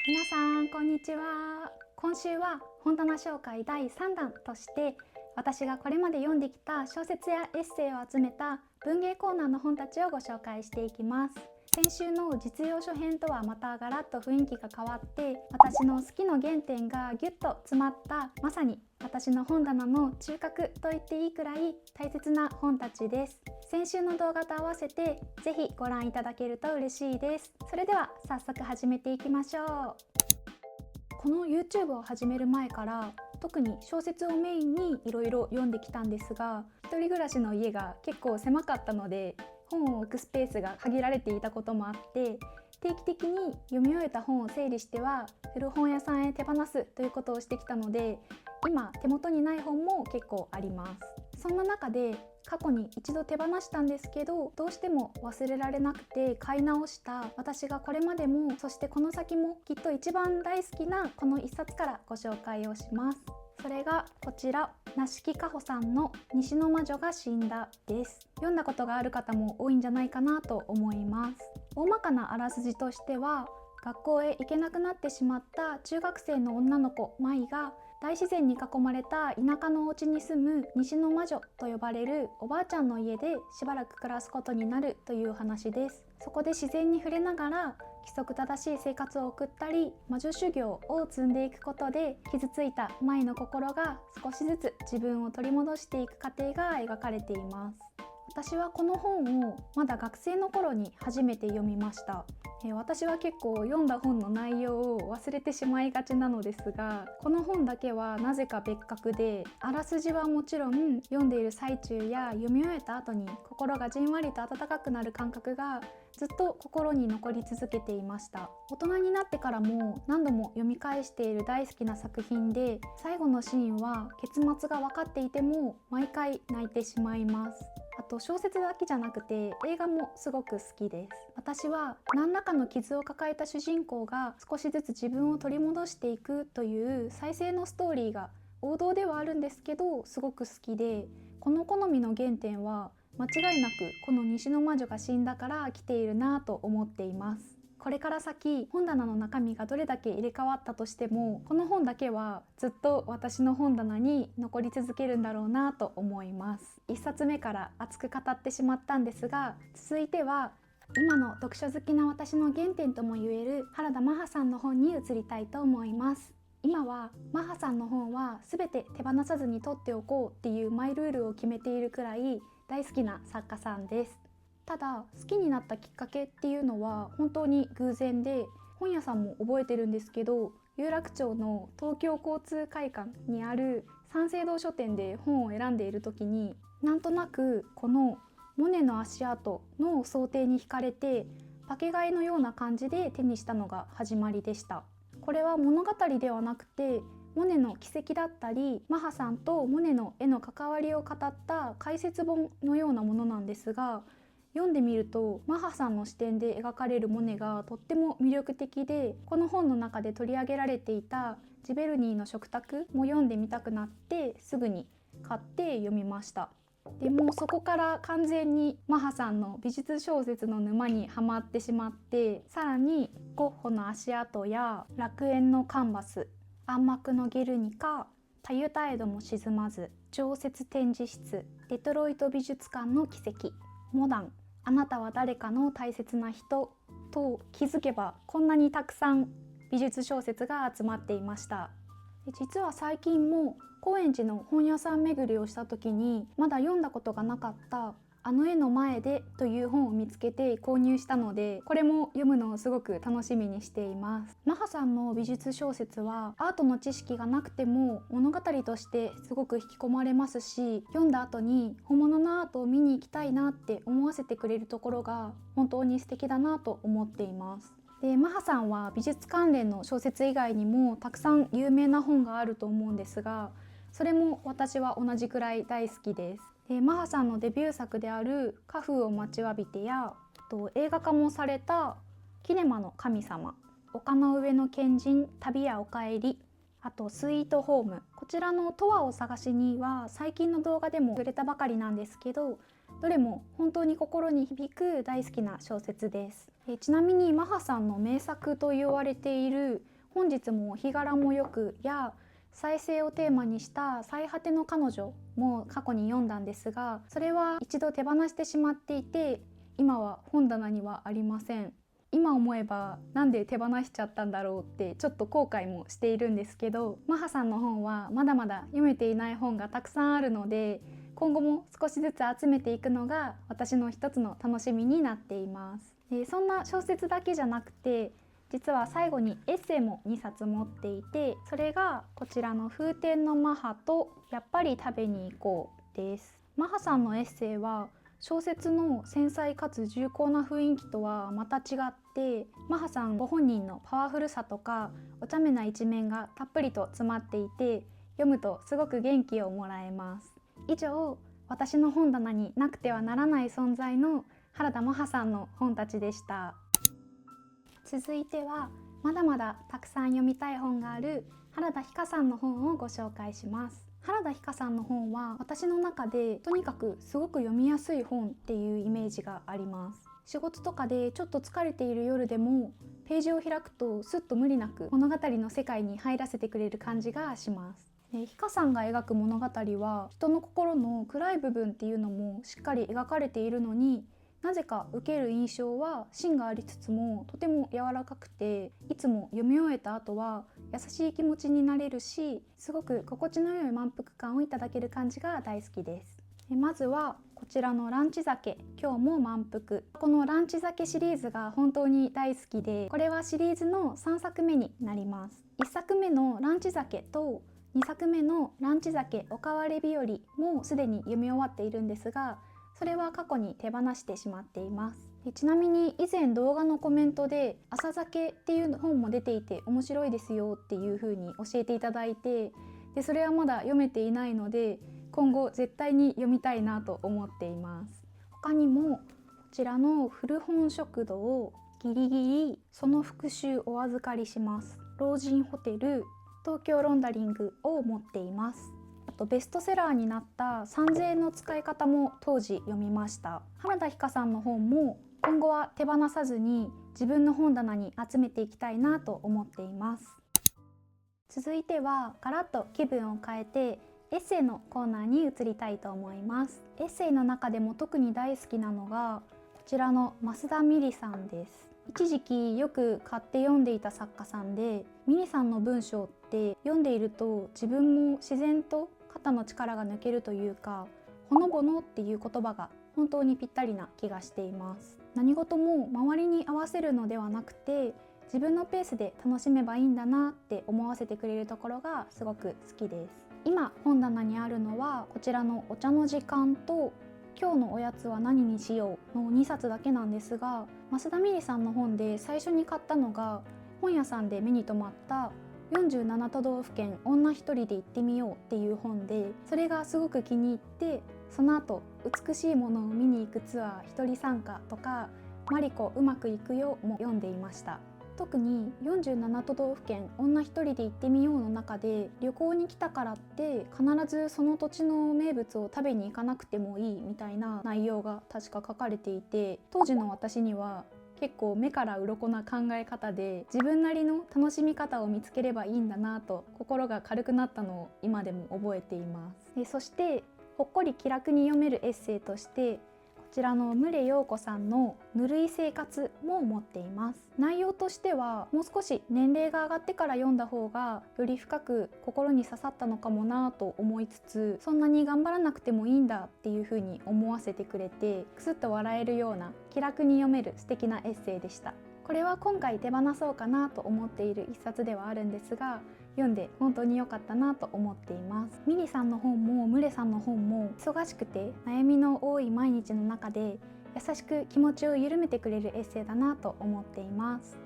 皆さんこんにちは。今週は本棚紹介第3弾として私がこれまで読んできた小説やエッセイを集めた文芸コーナーの本たちをご紹介していきます。先週の実用書編とはまたガラッと雰囲気が変わって私の好きの原点がギュッと詰まったまさに私の本棚の中核と言っていいくらい大切な本たちです。先週の動画と合わせてぜひご覧いただけると嬉しいです。それでは早速始めていきましょう。この YouTube を始める前から特に小説をメインにいろいろ読んできたんですが、一人暮らしの家が結構狭かったので本を置くスペースが限られていたこともあって定期的に読み終えた本を整理しては古本屋さんへ手放すということをしてきたので、今手元にない本も結構あります。そんな中で過去に一度手放したんですけど、どうしても忘れられなくて買い直した私がこれまでもそしてこの先もきっと一番大好きなこの一冊からご紹介をします。それがこちら、梨木かほさんの西の魔女が死んだです。読んだことがある方も多いんじゃないかなと思います。大まかなあらすじとしては、学校へ行けなくなってしまった中学生の女の子舞が大自然に囲まれた田舎のお家に住む西の魔女と呼ばれるおばあちゃんの家でしばらく暮らすことになるという話です。そこで自然に触れながら規則正しい生活を送ったり魔女修行を積んでいくことで傷ついた舞の心が少しずつ自分を取り戻していく過程が描かれています。私はこの本をまだ学生の頃に初めて読みました。私は結構読んだ本の内容を忘れてしまいがちなのですが、この本だけはなぜか別格で、あらすじはもちろん読んでいる最中や読み終えた後に心がじんわりと温かくなる感覚がずっと心に残り続けていました。大人になってからも何度も読み返している大好きな作品で、最後のシーンは結末が分かっていても毎回泣いてしまいます。あと小説だけじゃなくて映画もすごく好きです。私は何らかの傷を抱えた主人公が少しずつ自分を取り戻していくという再生のストーリーが王道ではあるんですけどすごく好きで、この好みの原点は間違いなくこの西の魔女が死んだから来ているなと思っています。これから先本棚の中身がどれだけ入れ替わったとしてもこの本だけはずっと私の本棚に残り続けるんだろうなと思います。一冊目から熱く語ってしまったんですが、続いては今の読書好きな私の原点ともいえる原田マハさんの本に移りたいと思います。今はマハさんの本は全て手放さずに取っておこうっていうマイルールを決めているくらい大好きな作家さんです。ただ好きになったきっかけっていうのは本当に偶然で、本屋さんも覚えてるんですけど、有楽町の東京交通会館にある三省堂書店で本を選んでいる時になんとなくこのモネの足跡の想定に惹かれてパケ買いのような感じで手にしたのが始まりでした。これは物語ではなくてモネの軌跡だったりマハさんとモネの絵の関わりを語った解説本のようなものなんですが、読んでみるとマハさんの視点で描かれるモネがとっても魅力的で、この本の中で取り上げられていたジベルニーの食卓も読んでみたくなってすぐに買って読みました。でもうそこから完全にマハさんの美術小説の沼にはまってしまって、さらにゴッホの足跡や楽園のカンバス、暗幕のゲルニカ、タユタエドも沈まず、常設展示室、デトロイト美術館の奇跡、モダン、あなたは誰かの大切な人と、気づけばこんなにたくさん美術小説が集まっていました。実は最近も高円寺の本屋さん巡りをした時にまだ読んだことがなかったあの絵の前でという本を見つけて購入したので、これも読むのをすごく楽しみにしています。マハさんの美術小説はアートの知識がなくても物語としてすごく引き込まれますし、読んだ後に本物のアートを見に行きたいなって思わせてくれるところが本当に素敵だなと思っています。でマハさんは美術関連の小説以外にもたくさん有名な本があると思うんですが、それも私は同じくらい大好きです。でマハさんのデビュー作である「カフーを待ちわびて」や映画化もされた「キネマの神様」、丘の上の賢人、旅やおかえり、あとスイートホーム、こちらの「とわを探しに」は最近の動画でも触れたばかりなんですけど、どれも本当に心に響く大好きな小説です。ちなみにマハさんの名作と言われている本日も日柄もよくや再生をテーマにした最果ての彼女も過去に読んだんですが、それは一度手放してしまっていて、今は本棚にはありません。今思えばなんで手放しちゃったんだろうってちょっと後悔もしているんですけど、マハさんの本はまだまだ読めていない本がたくさんあるので、今後も少しずつ集めていくのが私の一つの楽しみになっています。でそんな小説だけじゃなくて、実は最後にエッセイも2冊持っていて、それがこちらの風天のマハとやっぱり食べに行こうです。マハさんのエッセイは小説の繊細かつ重厚な雰囲気とはまた違って、マハさんご本人のパワフルさとかお茶目な一面がたっぷりと詰まっていて、読むとすごく元気をもらえます。以上、私の本棚になくてはならない存在の原田マハさんの本たちでした。続いてはまだまだたくさん読みたい本がある原田ひかさんの本をご紹介します。原田ひかさんの本は私の中でとにかくすごく読みやすい本っていうイメージがあります。仕事とかでちょっと疲れている夜でもページを開くとすっと無理なく物語の世界に入らせてくれる感じがします。ひかさんが描く物語は人の心の暗い部分っていうのもしっかり描かれているのに、なぜか受ける印象は芯がありつつもとても柔らかくて、いつも読み終えた後は優しい気持ちになれるし、すごく心地の良い満腹感をいただける感じが大好きです。まずはこちらのランチ酒、今日も満腹。このランチ酒シリーズが本当に大好きで、これはシリーズの3作目になります。1作目のランチ酒と2作目のランチ酒おかわり日和もすでに読み終わっているんですが、それは過去に手放してしまっています。ちなみに以前動画のコメントで朝酒っていう本も出ていて面白いですよっていう風に教えていただいて、でそれはまだ読めていないので今後絶対に読みたいなと思っています。他にもこちらの古本食堂、ギリギリその復習お預かりします、老人ホテル、東京ロンダリングを持っています。あとベストセラーになった3000円の使い方も当時読みました。原田ひかさんの本も今後は手放さずに自分の本棚に集めていきたいなと思っています。続いてはガラッと気分を変えてエッセイのコーナーに移りたいと思います。エッセイの中でも特に大好きなのがこちらの増田美里さんです。一時期よく買って読んでいた作家さんで、ミリさんの文章って読んでいると自分も自然と肩の力が抜けるというか、ほのぼのっていう言葉が本当にぴったりな気がしています。何事も周りに合わせるのではなくて、自分のペースで楽しめばいいんだなって思わせてくれるところがすごく好きです。今本棚にあるのはこちらのお茶の時間と今日のおやつは何にしようの2冊だけなんですが、増田美里さんの本で最初に買ったのが本屋さんで目に留まった47都道府県女一人で行ってみようっていう本で、それがすごく気に入って、その後美しいものを見に行くツアー一人参加とかマリコうまくいくよも読んでいました。特に47都道府県女一人で行ってみようの中で、旅行に来たからって必ずその土地の名物を食べに行かなくてもいいみたいな内容が確か書かれていて、当時の私には結構目から鱗な考え方で、自分なりの楽しみ方を見つければいいんだなと心が軽くなったのを今でも覚えています。そしてほっこり気楽に読めるエッセイとしてこちらの牟礼陽子さんのぬるい生活も持っています。内容としてはもう少し年齢が上がってから読んだ方がより深く心に刺さったのかもなと思いつつ、そんなに頑張らなくてもいいんだっていう風に思わせてくれて、くすっと笑えるような気楽に読める素敵なエッセイでした。これは今回手放そうかなと思っている一冊ではあるんですが、読んで本当に良かったなと思っています。ミリさんの本もムレさんの本も忙しくて悩みの多い毎日の中で優しく気持ちを緩めてくれるエッセイだなと思っています。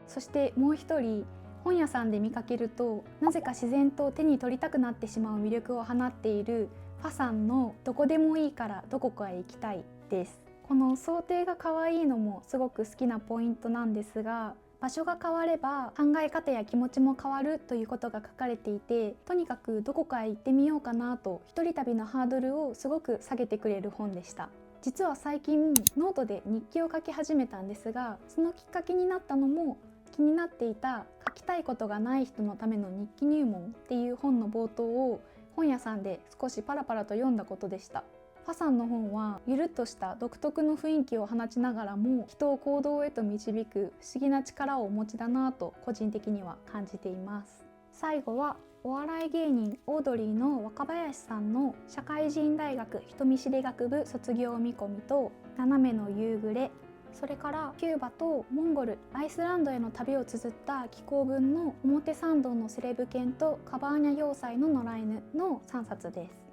そしてもう一人、本屋さんで見かけるとなぜか自然と手に取りたくなってしまう魅力を放っているファさんのどこでもいいからどこかへ行きたいです。この想定が可愛いのもすごく好きなポイントなんですが、場所が変われば考え方や気持ちも変わるということが書かれていて、とにかくどこかへ行ってみようかなと一人旅のハードルをすごく下げてくれる本でした。実は最近ノートで日記を書き始めたんですが、そのきっかけになったのも気になっていた書きたいことがない人のための日記入門っていう本の冒頭を本屋さんで少しパラパラと読んだことでした。ファさんの本はゆるっとした独特の雰囲気を放ちながらも人を行動へと導く不思議な力をお持ちだなと個人的には感じています。最後はお笑い芸人オードリーの若林さんの社会人大学人見知り学部卒業見込みと斜めの夕暮れ、それからキューバとモンゴル、アイスランドへの旅を綴った紀行文の表参道のセレブ犬とカバーニャ要塞の野良犬の3冊です。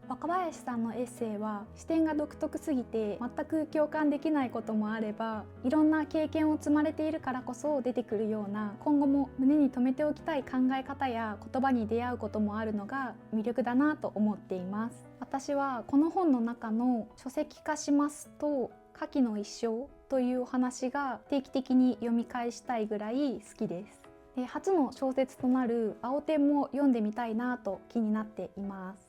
若林さんのエッセイは視点が独特すぎて全く共感できないこともあれば、いろんな経験を積まれているからこそ出てくるような今後も胸に留めておきたい考え方や言葉に出会うこともあるのが魅力だなと思っています。私はこの本の中の書籍化しますと下記の一生というお話が定期的に読み返したいぐらい好きです。で、初の小説となる青天も読んでみたいなと気になっています。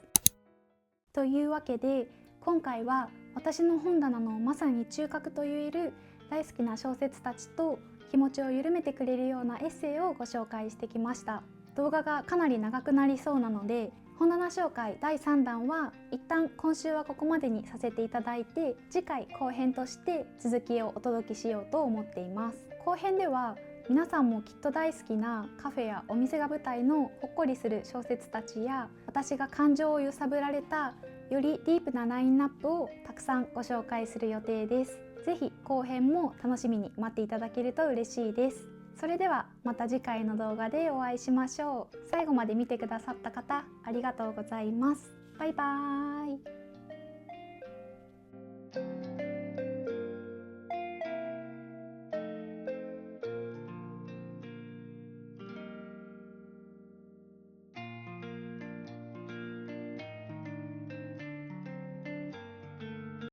というわけで今回は私の本棚のまさに中核と言える大好きな小説たちと気持ちを緩めてくれるようなエッセイをご紹介してきました。動画がかなり長くなりそうなので本棚紹介第3弾は一旦今週はここまでにさせていただいて、次回後編として続きをお届けしようと思っています。後編では皆さんもきっと大好きなカフェやお店が舞台のほっこりする小説たちや、私が感情を揺さぶられたよりディープなラインナップをたくさんご紹介する予定です。ぜひ後編も楽しみに待っていただけると嬉しいです。それではまた次回の動画でお会いしましょう。最後まで見てくださった方ありがとうございます。バイバーイ。